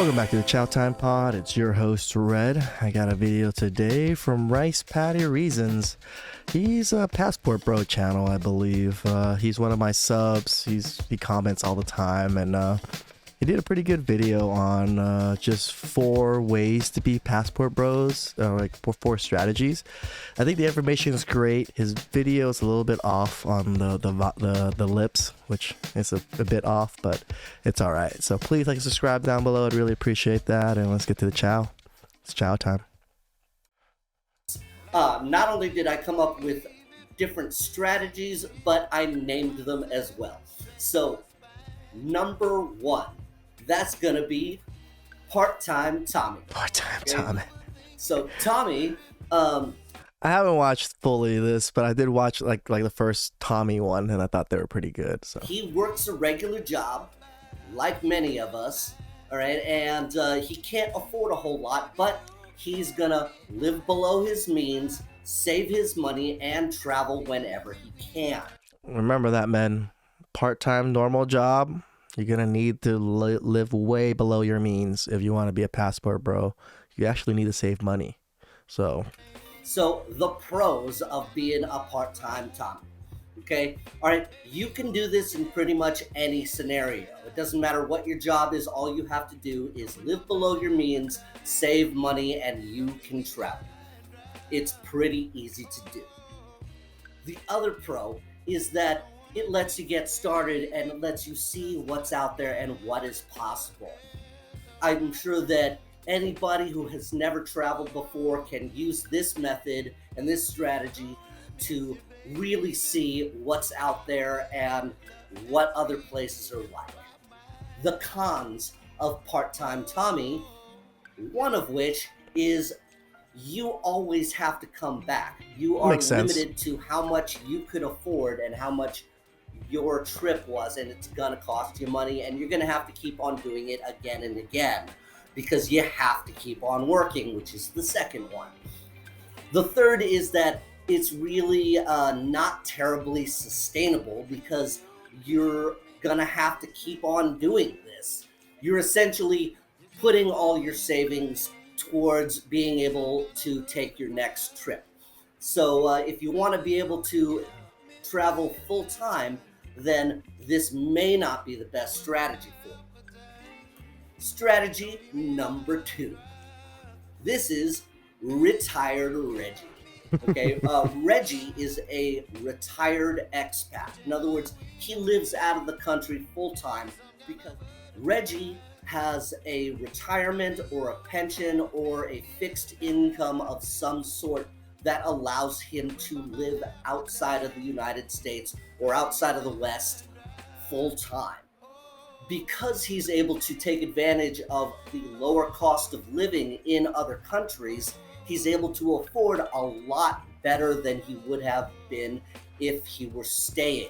Welcome back to the Chow Time Pod. It's your host, Red. I got a video today from Rice Patty Reasons. He's a Passport Bro channel, I believe. He's one of my subs. He comments all the time, and he did a pretty good video on just 4 ways to be Passport Bros, like four strategies. I think the information is great. His video is a little bit off on the lips, which is a bit off, but it's all right. So please like and subscribe down below. I'd really appreciate that. And let's get to the chow. It's chow time. Not only did I come up with different strategies, but I named them as well. So, number 1, that's gonna be Part-Time Tommy. Part-Time Tommy. So Tommy, I haven't watched fully this, but I did watch like the first Tommy one, and I thought they were pretty good. So he works a regular job, like many of us, all right, and he can't afford a whole lot, but he's gonna live below his means, save his money, and travel whenever he can. Remember that, men. Part-time normal job. You're gonna need to live way below your means if you want to be a Passport Bro. You actually need to save money. So the pros of being a part-time Tommy. Okay, all right, you can do this in pretty much any scenario. It doesn't matter what your job is. All you have to do is live below your means, save money, and you can travel. It's pretty easy to do. The other pro is that it lets you get started and it lets you see what's out there and what is possible. I'm sure that anybody who has never traveled before can use this method and this strategy to really see what's out there and what other places are like. The cons of Part-Time Tommy, one of which is you always have to come back. You are limited to how much you could afford and how much your trip was, and it's gonna cost you money, and you're gonna have to keep on doing it again and again because you have to keep on working, which is the second one. The third is that it's really not terribly sustainable because you're gonna have to keep on doing this. You're essentially putting all your savings towards being able to take your next trip. So if you want to be able to travel full time, then this may not be the best strategy for you. Strategy number 2. This is Retired Reggie. Okay, Reggie is a retired expat. In other words, he lives out of the country full time because Reggie has a retirement or a pension or a fixed income of some sort that allows him to live outside of the United States or outside of the West full time. Because he's able to take advantage of the lower cost of living in other countries, he's able to afford a lot better than he would have been if he were staying.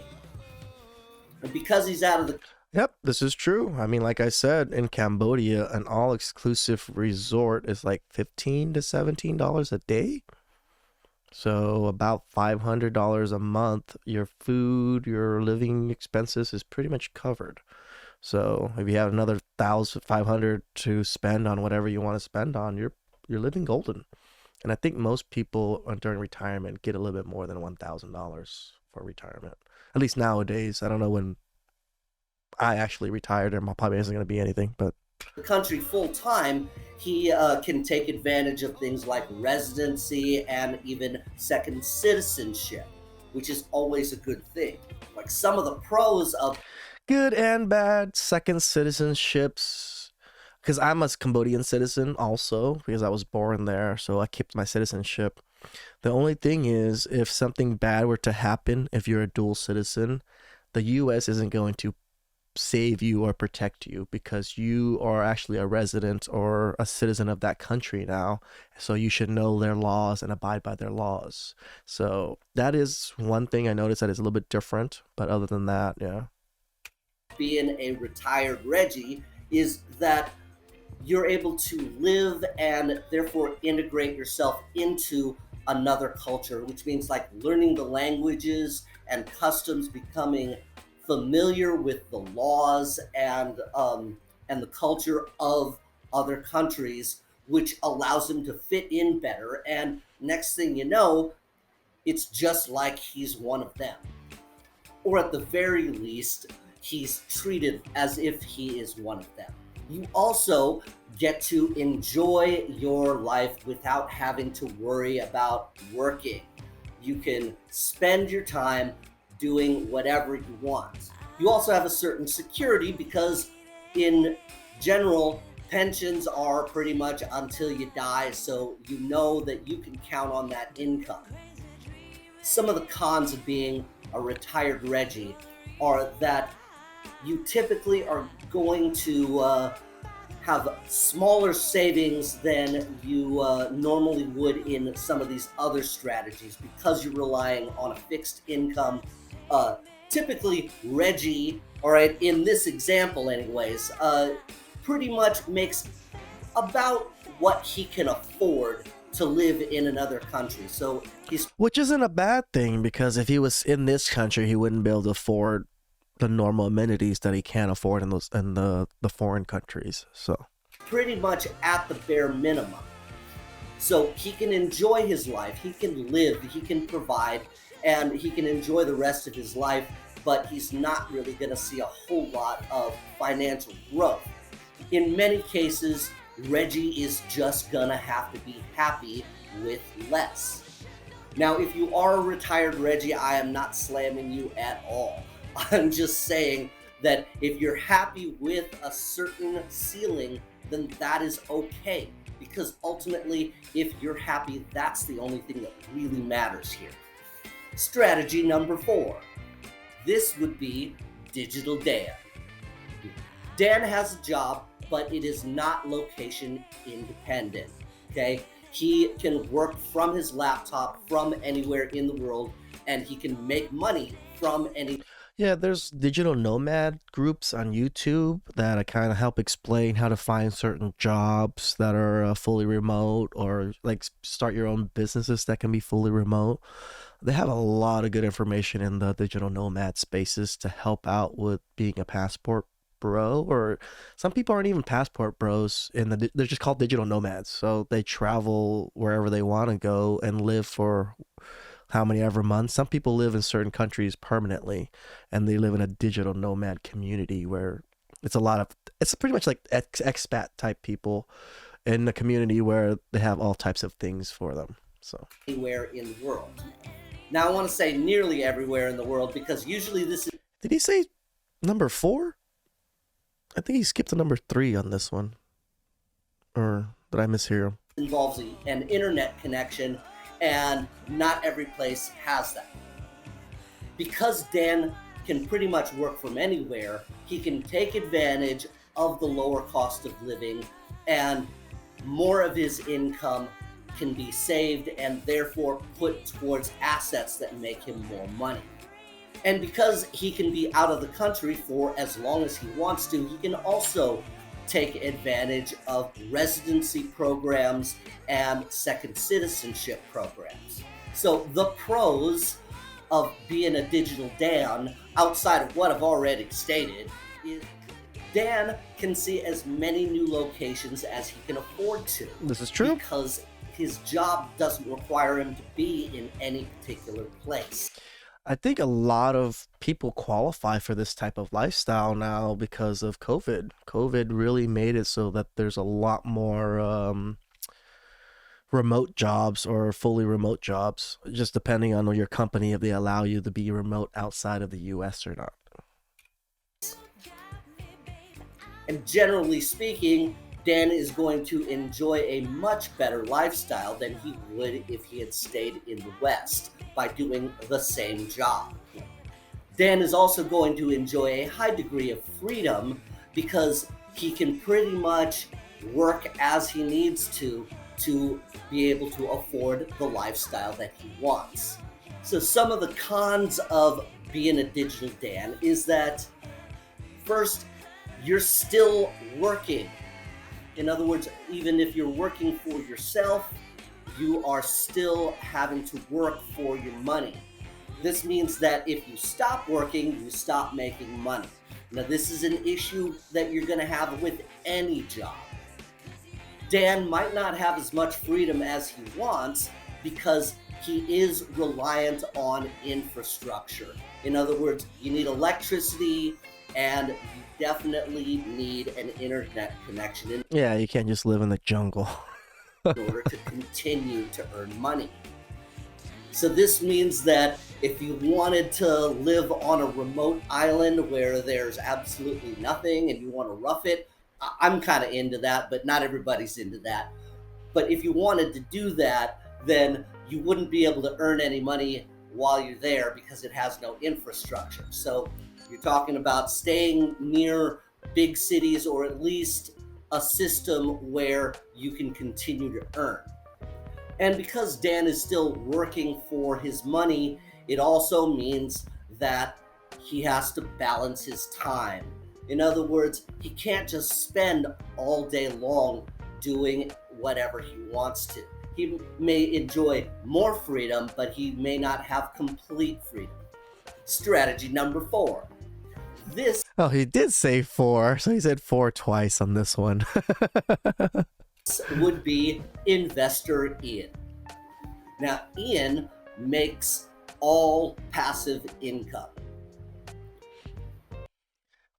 And because he's out of the... Yep, this is true. I mean, like I said, in Cambodia, an all-exclusive resort is like $15 to $17 a day. So about $500 a month. Your food, your living expenses is pretty much covered. So if you have another $1,500 to spend on whatever you want to spend on, you're living golden. And I think most people during retirement get a little bit more than $1,000 for retirement. At least nowadays. I don't know when I actually retired, and my probably isn't going to be anything, but the country full time, he can take advantage of things like residency and even second citizenship, which is always a good thing. Like some of the pros of good and bad second citizenships, because I'm a Cambodian citizen also because I was born there, so I kept my citizenship. The only thing is, if something bad were to happen, if you're a dual citizen, the U.S. isn't going to save you or protect you because you are actually a resident or a citizen of that country now, so you should know their laws and abide by their laws. So that is one thing I noticed that is a little bit different, but other than that, yeah. Being a retired Reggie is that you're able to live and therefore integrate yourself into another culture, which means like learning the languages and customs, becoming familiar with the laws and the culture of other countries, which allows him to fit in better. And next thing you know, it's just like he's one of them. Or at the very least, he's treated as if he is one of them. You also get to enjoy your life without having to worry about working. You can spend your time doing whatever you want. You also have a certain security because, in general, pensions are pretty much until you die, so you know that you can count on that income. Some of the cons of being a retired Reggie are that you typically are going to have smaller savings than you normally would in some of these other strategies because you're relying on a fixed income. Uh, Typically, Reggie, all right, in this example, anyways, pretty much makes about what he can afford to live in another country. So he's Which isn't a bad thing, because if he was in this country, he wouldn't be able to afford the normal amenities that he can afford in the foreign countries. So pretty much at the bare minimum. So he can enjoy his life, he can live, he can provide, and he can enjoy the rest of his life, but he's not really going to see a whole lot of financial growth. In many cases, Reggie is just going to have to be happy with less. Now, if you are a retired Reggie, I am not slamming you at all. I'm just saying that if you're happy with a certain ceiling, then that is okay. Because ultimately, if you're happy, that's the only thing that really matters here. Strategy number 4. This would be Digital Dan. Dan has a job, but it is not location independent. Okay? He can work from his laptop from anywhere in the world, and he can make money from any. yeah, there's digital nomad groups on YouTube that kind of help explain how to find certain jobs that are fully remote, or like start your own businesses that can be fully remote. They have a lot of good information in the digital nomad spaces to help out with being a passport bro, or some people aren't even passport bros, they're just called digital nomads. So they travel wherever they want to go and live for how many ever months. Some people live in certain countries permanently, and they live in a digital nomad community where it's pretty much like expat type people in the community where they have all types of things for them. So Anywhere in the world. Now, I want to say nearly everywhere in the world because usually this did he say number 4? I think he skipped to number 3 on this one, or did I mishear him? involves an internet connection, and not every place has that. Because Dan can pretty much work from anywhere, he can take advantage of the lower cost of living, and more of his income can be saved and therefore put towards assets that make him more money. And because he can be out of the country for as long as he wants to, he can also take advantage of residency programs and second citizenship programs. So the pros of being a digital Dan, outside of what I've already stated, is Dan can see as many new locations as he can afford to. This is true. Because his job doesn't require him to be in any particular place. I think a lot of people qualify for this type of lifestyle now because of COVID. COVID really made it so that there's a lot more remote jobs or fully remote jobs, just depending on your company, if they allow you to be remote outside of the US or not. And generally speaking, Dan is going to enjoy a much better lifestyle than he would if he had stayed in the West by doing the same job. Dan is also going to enjoy a high degree of freedom because he can pretty much work as he needs to be able to afford the lifestyle that he wants. So some of the cons of being a digital Dan is that, first, you're still working. In other words, even if you're working for yourself, you are still having to work for your money. This means that if you stop working, you stop making money. Now, this is an issue that you're going to have with any job. Dan might not have as much freedom as he wants because he is reliant on infrastructure. In other words, you need electricity and you definitely need an internet connection in Yeah, you can't just live in the jungle. order to continue to earn money. So this means that if you wanted to live on a remote island where there's absolutely nothing and you want to rough it, I'm kind of into that, but not everybody's into that. But if you wanted to do that, then you wouldn't be able to earn any money while you're there because it has no infrastructure. So you're talking about staying near big cities or at least a system where you can continue to earn. And because Dan is still working for his money, it also means that he has to balance his time. In other words, he can't just spend all day long doing whatever he wants to. He may enjoy more freedom, but he may not have complete freedom. Strategy number 4. This Oh, he did say 4, so he said 4 twice on this one. would be Investor Ian. Now, Ian makes all passive income.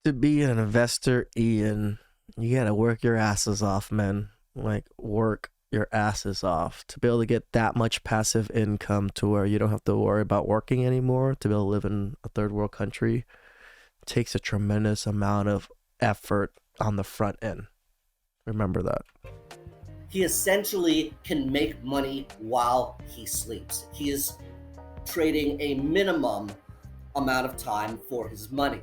To be an investor, Ian, you gotta work your asses off, man. Like, work your asses off to be able to get that much passive income to where you don't have to worry about working anymore. To be able to live in a third world country takes a tremendous amount of effort on the front end. Remember that. He essentially can make money while he sleeps. He is trading a minimum amount of time for his money.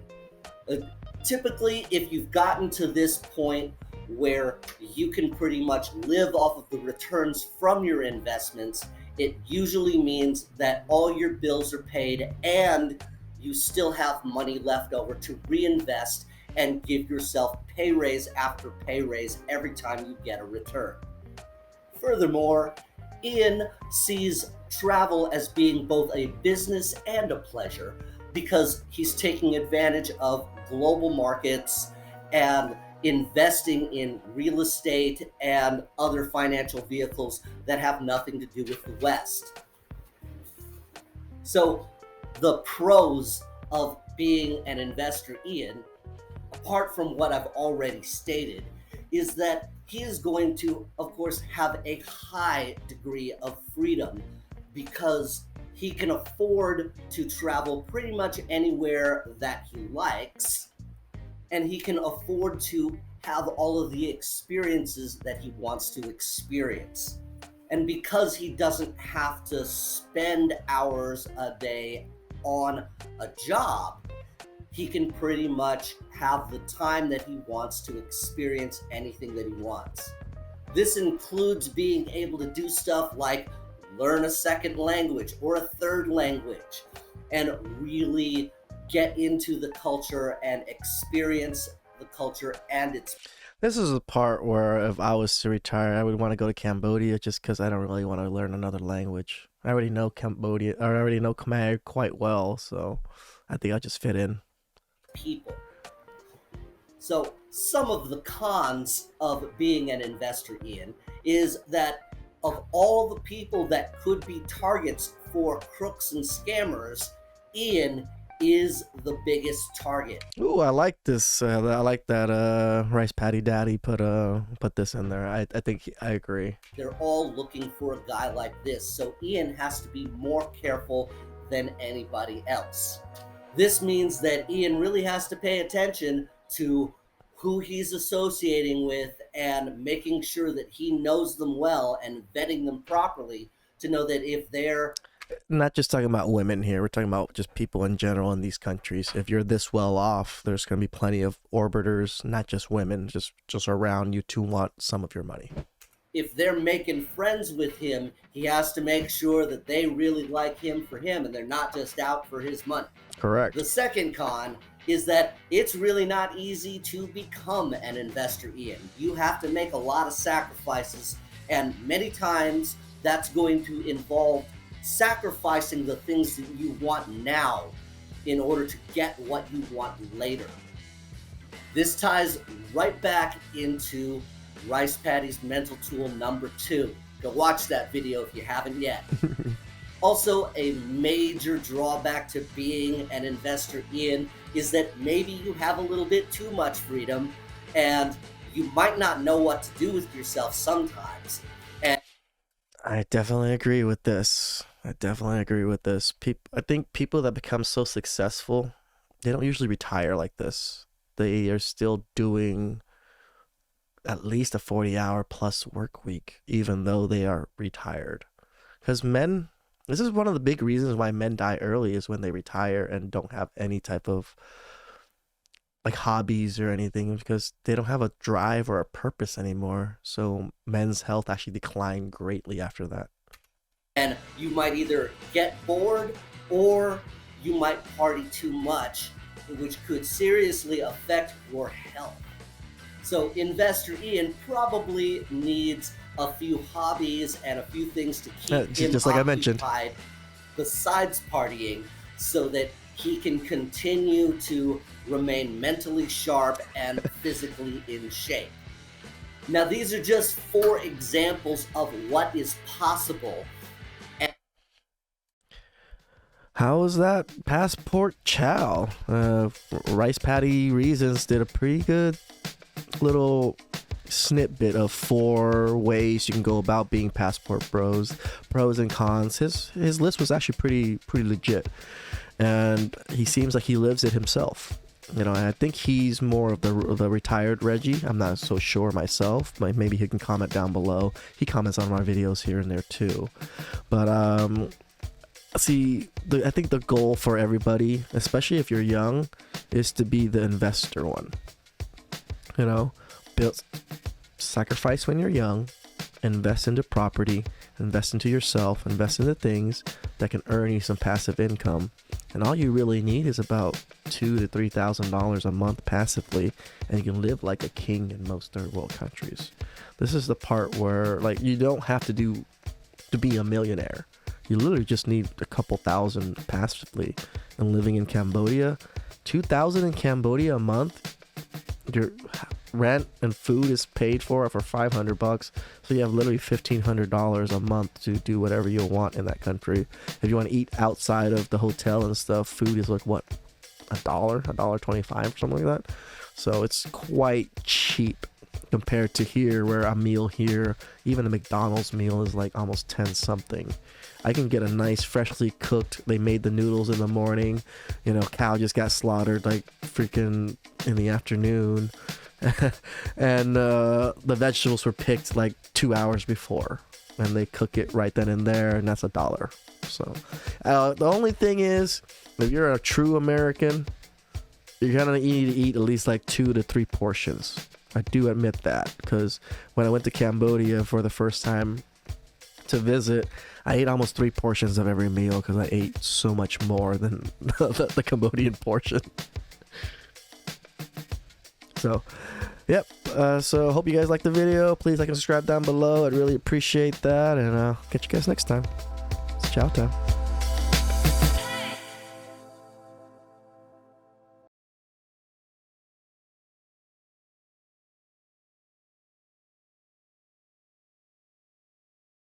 Typically, if you've gotten to this point where you can pretty much live off of the returns from your investments, it usually means that all your bills are paid and you still have money left over to reinvest and give yourself pay raise after pay raise every time you get a return. Furthermore, Ian sees travel as being both a business and a pleasure because he's taking advantage of global markets and investing in real estate and other financial vehicles that have nothing to do with the West. So the pros of being an investor, Ian, apart from what I've already stated, is that he is going to, of course, have a high degree of freedom because he can afford to travel pretty much anywhere that he likes, and he can afford to have all of the experiences that he wants to experience. And because he doesn't have to spend hours a day on a job, he can pretty much have the time that he wants to experience anything that he wants. This includes being able to do stuff like learn a second language or a third language and really get into the culture and experience the culture and its. This is the part where if I was to retire, I would want to go to Cambodia just because I don't really want to learn another language. I already know Cambodia, or I already know Khmer quite well, so I think I'll just fit in. People. So some of the cons of being an investor, Ian, is that of all the people that could be targets for crooks and scammers, Ian is the biggest target. Ooh, I like this. I like that Rice Patty Daddy put this in there. I think I agree. They're all looking for a guy like this, so Ian has to be more careful than anybody else. This means that Ian really has to pay attention to who he's associating with and making sure that he knows them well and vetting them properly to know that if they're not just talking about women here, we're talking about just people in general in these countries. If you're this well off, there's going to be plenty of orbiters, not just women, just around you to want some of your money. If they're making friends with him, he has to make sure that they really like him for him and they're not just out for his money. Correct. The second con is that it's really not easy to become an investor, Ian. You have to make a lot of sacrifices, and many times that's going to involve sacrificing the things that you want now in order to get what you want later. This ties right back into Rice Patty's mental tool number 2. Go watch that video if you haven't yet. Also, a major drawback to being an investor in is that maybe you have a little bit too much freedom and you might not know what to do with yourself sometimes. And I definitely agree with this. I think people that become so successful, they don't usually retire like this. They are still doing at least a 40-hour plus work week, even though they are retired. Because men, this is one of the big reasons why men die early, is when they retire and don't have any type of like hobbies or anything, because they don't have a drive or a purpose anymore. So men's health actually decline greatly after that. and you might either get bored or you might party too much, which could seriously affect your health. So Investor Ian probably needs a few hobbies and a few things to keep him just like I mentioned, occupied besides partying, so that he can continue to remain mentally sharp and physically in shape. Now, these are just 4 examples of what is possible. how was that passport chow? Rice Patty Reasons did a pretty good little snippet of 4 ways you can go about being passport bros, pros and cons. His list was actually pretty legit, and he seems like he lives it himself. You know, I think he's more of the retired Reggie. I'm not so sure myself. Maybe he can comment down below. He comments on my videos here and there too. But I think the goal for everybody, especially if you're young, is to be the investor one. You know, sacrifice when you're young, invest into property, invest into yourself, invest into things that can earn you some passive income. And all you really need is about $2,000 to $3,000 a month passively, and you can live like a king in most third world countries. This is the part where, like, you don't have to be a millionaire. You literally just need a couple thousand passively. And living in Cambodia, $2,000 in Cambodia a month, your rent and food is paid for $500, so you have literally $1,500 a month to do whatever you want in that country. If you want to eat outside of the hotel and stuff, food is like what, $1.25 or something like that. So it's quite cheap compared to here, where a meal here, even a McDonald's meal, is like almost 10 something. I can get a nice freshly cooked, they made the noodles in the morning, you know, cow just got slaughtered like freaking in the afternoon, and the vegetables were picked like 2 hours before, and they cook it right then and there, and that's $1. So the only thing is, if you're a true American, you're gonna need to eat at least like 2 to 3 portions. I do admit that, because when I went to Cambodia for the first time to visit, I ate almost 3 portions of every meal, because I ate so much more than the Cambodian portion. So, yep. So hope you guys liked the video. Please like and subscribe down below. I'd really appreciate that, and catch you guys next time. It's chow time.